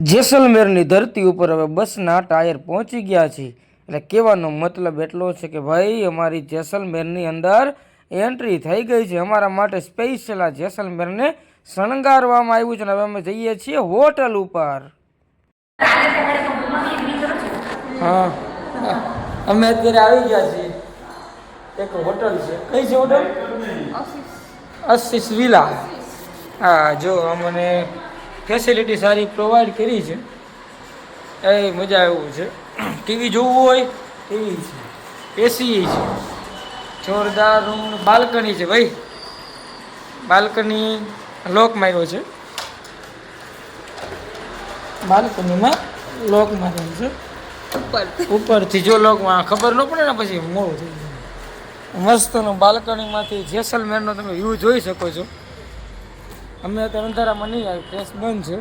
જેસલમેરની ધરતી ઉપર હવે બસના ટાયર પહોંચી ગયા છે. એટલે કહેવાનો મતલબ એટલો છે કે ભાઈ અમારી જેસલમેરની અંદર એન્ટ્રી થઈ ગઈ છે. અમારા માટે સ્પેશિયલ આ જેસલમેરને શણગારવામાં આવ્યું છે અને હવે અમે જઈએ છીએ હોટલ ઉપર. હા, અમે અત્યારે આવી ગયા છીએ. એક હોટલ છે. કઈ છે હોટલ? આશીષ વિલા. હા, જો અમને ફેસિલિટી સારી પ્રોવાઈડ કરી છે. એ મજા એવું છે. ટીવી જોવું હોય ટીવી છે, એસી છે, જોરદાર રૂમ, બાલ્કની છે ભાઈ. બાલ્કની લોક માર્યો છે. બાલ્કનીમાં લોક માર્યો છે ઉપરથી. જો લોકમાં ખબર ન પડે ને પછી મોડું થઈ જાય. મસ્તનું બાલ્કનીમાંથી જેસલમેરનો તમે વ્યૂ જોઈ શકો છો. અમે અત્યારે અંધારામાં નહીં આવી, પ્રેસ બંધ છે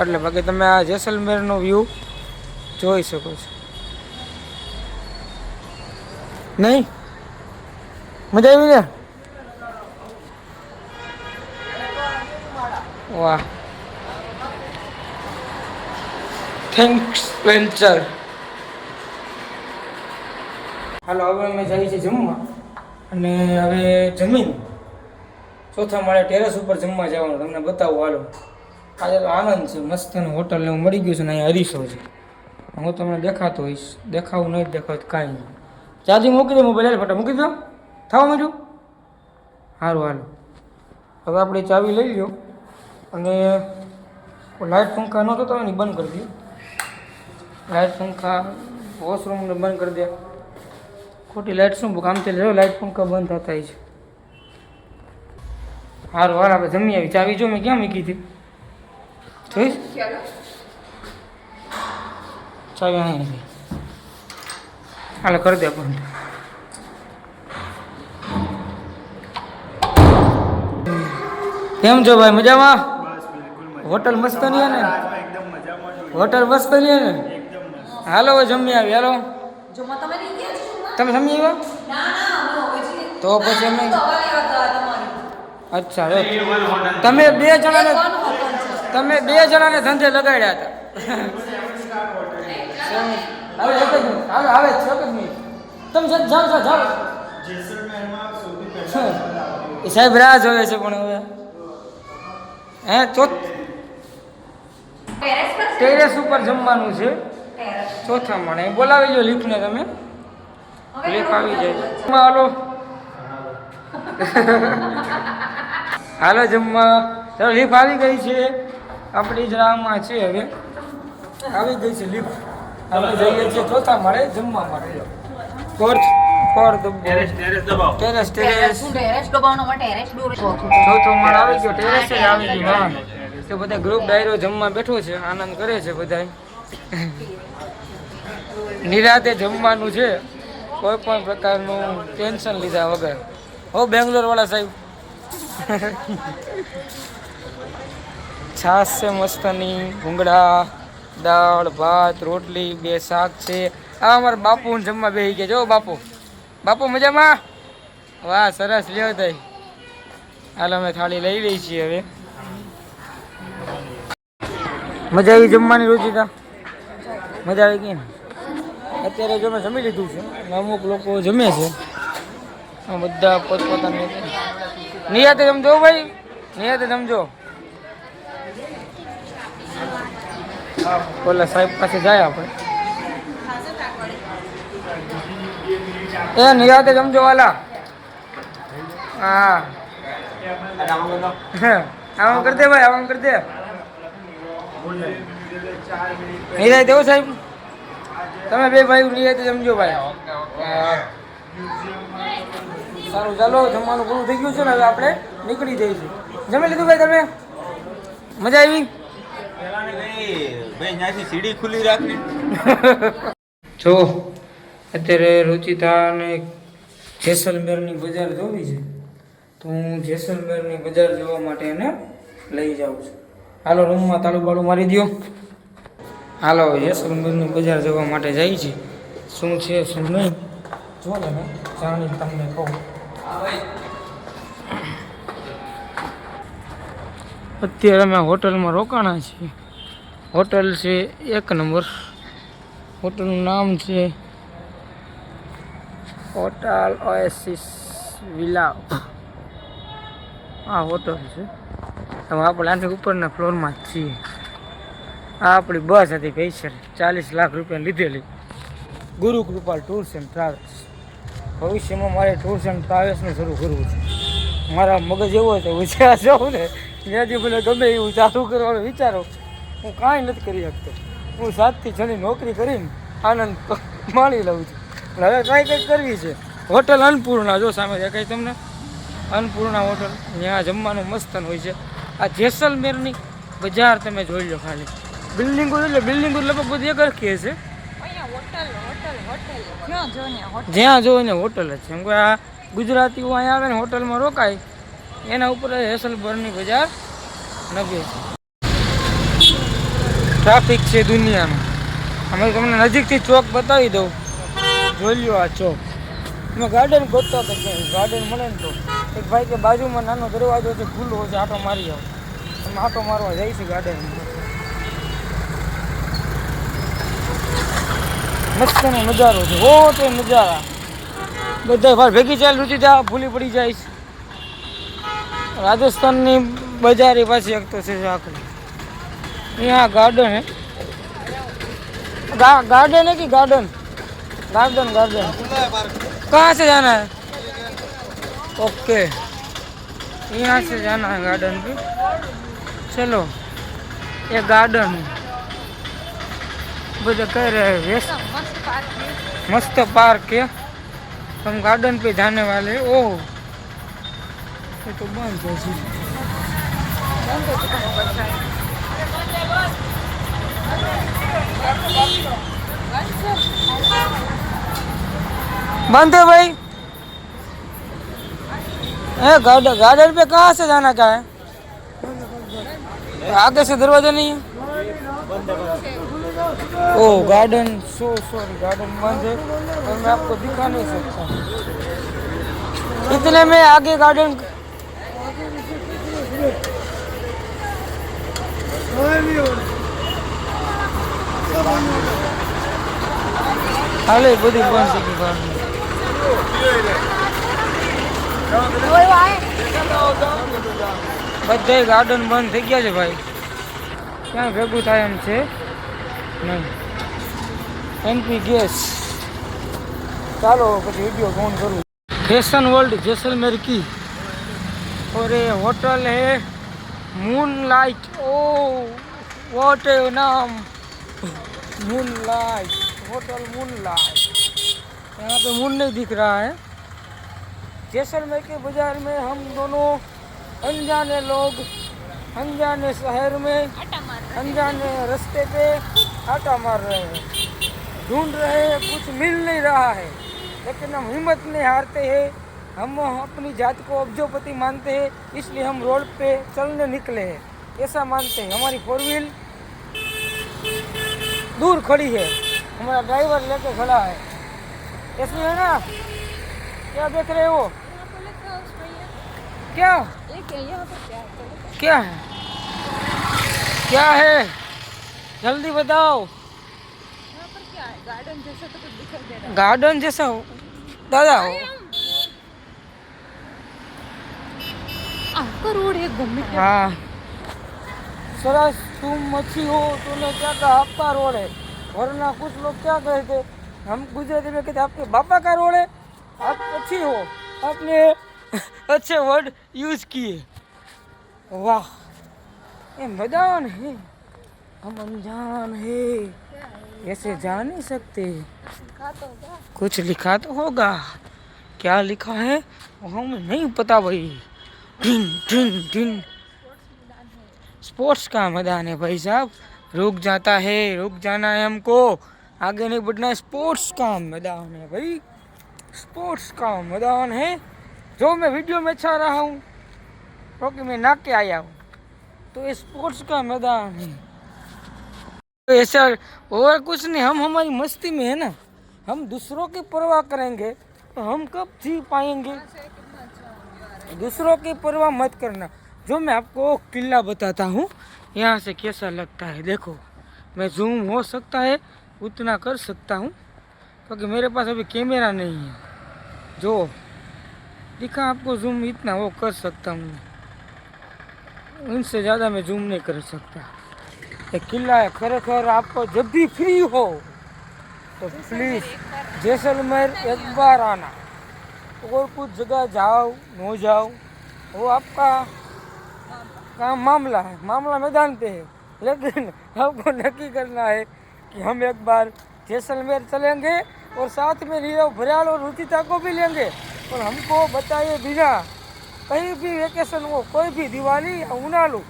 એટલે બાકી તમે આ જેસલમેરનો વ્યૂ જોઈ શકો છો. નહીં મજા આવી ને? વાહ, થેન્ક્સ વેન્ચર. હાલો, હવે અમે જઈએ છીએ જમવા અને હવે જમીન ચોથા માળે ટેરેસ ઉપર જમવા જવાનું. તમને બતાવું હાલો. આજે તો આનંદ છે, મસ્તનું હોટલ ને એવું મળી ગયું છે ને અહીંયા હરીશો છે. હું તમને દેખાતો હોઈશ, દેખાવું નહીં દેખાતું કાંઈ નહીં. ચાર્જિંગ મૂકી દે મોબાઈલ, ફટા મૂકી દો. થવા માંડ્યું. સારું હાલો, હવે આપણે ચાવી લઈ લો અને લાઇટ પંખા ન થતો હોય ને બંધ કરી દે. લાઇટ પંખા વોશરૂમને બંધ કરી દે. ખોટી લાઇટ શું કામથી લેવો, લાઇટ પંખા બંધ થતા છે. સારું હાલ આપણે જમી આવી. ચાવી જો મેં ક્યાં મૂકી હતી જોઈશ. ચાવી અહીં નથી. હાલ કરી દે બંધ. કેમ છો ભાઈ, મજામાં? હોટલ મસ્ત નહીં ને? હોટલ મસ્ત નહીં ને? હાલો હવે જમી આવી. હાલો, તમે જમી આવ્યા? તો પછી અમે અચ્છા, તમે બે જણાને ધંધે લગાડ્યા હતા. આવે તમે જાઓ. એ સાહેબ રાહ જોવે છે પણ હવે ટેરેસ ઉપર જમવાનું છે ચોથા માળે. બોલાવી લો લીફને, તમે લીફ આવી જાય. હાલો હાલો જમવા. ચાલો, લીફ આવી ગઈ છે આપણી જ રાહમાં છે. હવે આવી ગઈ છે લીફ. આપણે જઈએ છીએ ચોથા માળે જમવા માટે. ચોથો માળ આવી ગયો, ટેરેસ આવી ગયું. હા, તો બધા ગ્રુપ ડાયરો જમવા બેઠો છે, આનંદ કરે છે બધા. નિરાતે જમવાનું છે, કોઈ પણ પ્રકારનું ટેન્શન લીધા વગર. હો બેંગ્લોર વાળા સાહેબ. છાશ છે મસ્તની, ભૂંગળા, દાળ, ભાત, રોટલી, 2 શાક છે. આ અમારા બાપુ જમવા બેસી ગયા. જો બાપુ મજામાં? વાહ, સરસ. લ્યો તઈ હાલ અમે થાળી લઈ લઈ છીએ. હવે મજા આવી જમવાની? રુચિતા મજા આવી ગઈ ને? અત્યારે જો મેં જમી લીધું છે, અમુક લોકો જમે છે. બધા પોતપોતાની નિયાતે જમજો ભાઈ, નિયાતે જમજો. ઓલા સાહેબ પાસે જાય આપણે. એ નિરાતે જમજો વાલા. હા, આમ કરી દે ભાઈ, આમ કરી દે. નિરાતે હો સાહેબ, તમે બે ભાઈ નિરાતે જમજો ભાઈ. સારું, ચાલો જમવાનું પૂરું થઈ ગયું છે ને, હવે આપણે નીકળી જઈશું. જમી લીધું ભાઈ તમે? મજા આવી? સીડી ખુલ્લી રાખી. જો અત્યારે રુચિતાને જેસલમેરની બજાર જોવી છે, તો હું જેસલમેરની બજાર જોવા માટે એને લઈ જાઉં છું. હાલો, રૂમમાં તાળું બાળું મારી દો. હાલો, જેસલમેરની બજાર જોવા માટે જાય છે. શું છે શું નહીં જો ને જાણી તમને કહું. અત્યારે અમે હોટલમાં રોકાણા છીએ હોટલ છે 1 નંબર. હોટલનું નામ છે હોટલ ઓએસિસ વિલા. આ હોટલ છે. હવે આપણે આની ઉપરના ફ્લોરમાં જ છીએ. આ આપણી બસ હતી પૈસા 40 લાખ રૂપિયા લીધેલી, ગુરુ કૃપાલ ટૂર્સ એન્ડ ટ્રાવેલ્સ. ભવિષ્યમાં મારે ટૂર્સ એન્ડ ટ્રાવેલ્સને શરૂ કરવું છે. મારા મગજ એવો છે હું જ્યાં જાઉં ને ત્યાંથી મને ગમે એવું ચાલુ કરવાનો વિચારો. હું કાંઈ નથી કરી શકતો. હું 7 થી 6ની નોકરી કરીને આનંદ માણી લઉં છું. પણ હવે કાંઈ કંઈક કરવી છે. હોટલ અન્નપૂર્ણા જો સામે દેખાય તમને, અન્નપૂર્ણા હોટલ. ત્યાં જમવાનું મસ્ત હોય છે. આ જેસલમેરની બજાર તમે જોઈ લો ખાલી. બિલ્ડિંગો એટલે બિલ્ડિંગો લગભગ બધી એક હરખી હશે. જ્યાં જો ને હોટલ જ છે. કેમ કે આ ગુજરાતીઓ અહીંયા આવે ને હોટલમાં રોકાય એના ઉપર જેસલમેરની બજાર નભે છે. ટ્રાફિક છે દુનિયાનો. અમે તમને નજીકથી ચોક બતાવી દઉં. જોઈ લો આ ચોક. અમે ગાર્ડન ગોતતા હતા કે ગાર્ડન મળે ને તો એક ભાઈ કે બાજુમાં નાનો દરવાજો છે ખુલ્લો છે, આટો મારી આવો. અમે આટો મારવા જઈશું ગાર્ડનમાં. મસ્તનો નજારો છે. હો તો નજારા બધા ભાઈ ભેગી ચાલ રૂચી જા ભૂલી પડી જાય. રાજસ્થાનની બજાર એ પાછી એક તો છે આખરી. यहाँ गार्डन है, गार्डन है कि गार्डन? Garden garden. कहाँ से जाना है? ओके, यहाँ से जाना है गार्डन पे. चलो ये गार्डन है. બધા कह रहे हैं मस्त पार्क है, हम गार्डन पे जाने वाले. ओह ये तो बंद है. बंद है भाई. गार्डन पे कहाँ से जाना क्या है? आगे से दरवाजा नहीं है. ओ गार्डन सॉरी गार्डन बंद है और मैं आपको दिखा नहीं सकता. इतने में आगे गार्डन हाले बड़ी बंद થઈ ગઈ ગાર્ડન. બધે ગાર્ડન બંધ થઈ ગયા છે ભાઈ. ક્યાં ભેગું થાય એમ છે નહીં. MP gas. ચાલો પછી वीडियो फोन करूँ. फैशन वर्ल्ड जैसलमेर की और ये होटल है मूनलाइट. ओ व्हाट है नाम, मूनलाइट होटल मूनलाइट. यहाँ पे मून नहीं दिख रहा है. जैसलमेर के बाजार में हम दोनों अनजाने लोग अनजाने शहर में अनजाने रास्ते पे आटा मार रहे हैं. ढूंढ रहे हैं, कुछ मिल नहीं रहा है, लेकिन हम हिम्मत नहीं हारते हैं. हम अपनी जात को अब्जोपति मानते हैं, इसलिए हम रोड पे चलने निकले हैं. ऐसा मानते हैं. हमारी 4 व्हील दूर खड़ी है, हमारा ड्राइवर लेके खड़ा है. इसमें है ना, क्या देख रहे हो? क्या क्या है? क्या है जल्दी बताओ. गार्डन जैसा तो कुछ दिखाई दे रहा है. गार्डन जैसा दादा आपका रोड है घूमने. हाँ सरस, तुम मच्छी हो तूने क्या कहा आपका रोड है, वरना कुछ लोग क्या कहते, हम गुजराती में कहते आपके बापा का रोड है. आप अच्छी हो, आपने अच्छे वर्ड यूज किए. वाह, ये मैदान है, हम अनजान है, ऐसे जा नहीं सकते. कुछ लिखा तो होगा. क्या लिखा है वो हमें नहीं पता भाई. Tin tin tin. स्पोर्ट्स का मैदान है भाई साहब. रुक जाता है, रुक जाना है हमको, आगे नहीं बढ़ना है. स्पोर्ट्स का मैदान है भाई, स्पोर्ट्स का मैदान है. जो मैं वीडियो में अच्छा रहा हूँ क्योंकि मैं ना के आया हूँ, तो ये स्पोर्ट्स का मैदान है. ऐसा और कुछ नहीं. हम हमारी मस्ती में है ना, हम दूसरों की परवाह करेंगे तो हम कब जी पाएंगे. दूसरों की परवाह मत करना. जो मैं आपको किला बताता हूँ यहाँ से कैसा लगता है. देखो मैं जूम हो सकता है उतना कर सकता हूँ, क्योंकि मेरे पास अभी कैमरा नहीं है। जो दिखा आपको जूम इतना वो कर सकता हूँ, उनसे ज़्यादा मैं जूम नहीं कर सकता। ये किला है खरेखर। आपको जब भी फ्री हो तो प्लीज़ जैसलमेर एक बार आना। और कुछ जगह जाओ न जाओ वो आपका काम मामला है, मामला मैदान पे है, लेकिन आपको नक्की करना है कि हम एक बार जैसलमेर चलेंगे और साथ में नीरव भरियाल और रुचिता को भी लेंगे। और हमको बताए बिना कहीं भी वेकेशन हो, कोई भी दिवाली या उनालू,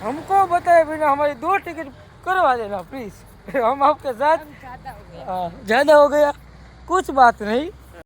हमको बताए बिना हमारी 2 टिकट करवा देना प्लीज़। हम आपके साथ ज़्यादा हो गया, कुछ बात नहीं।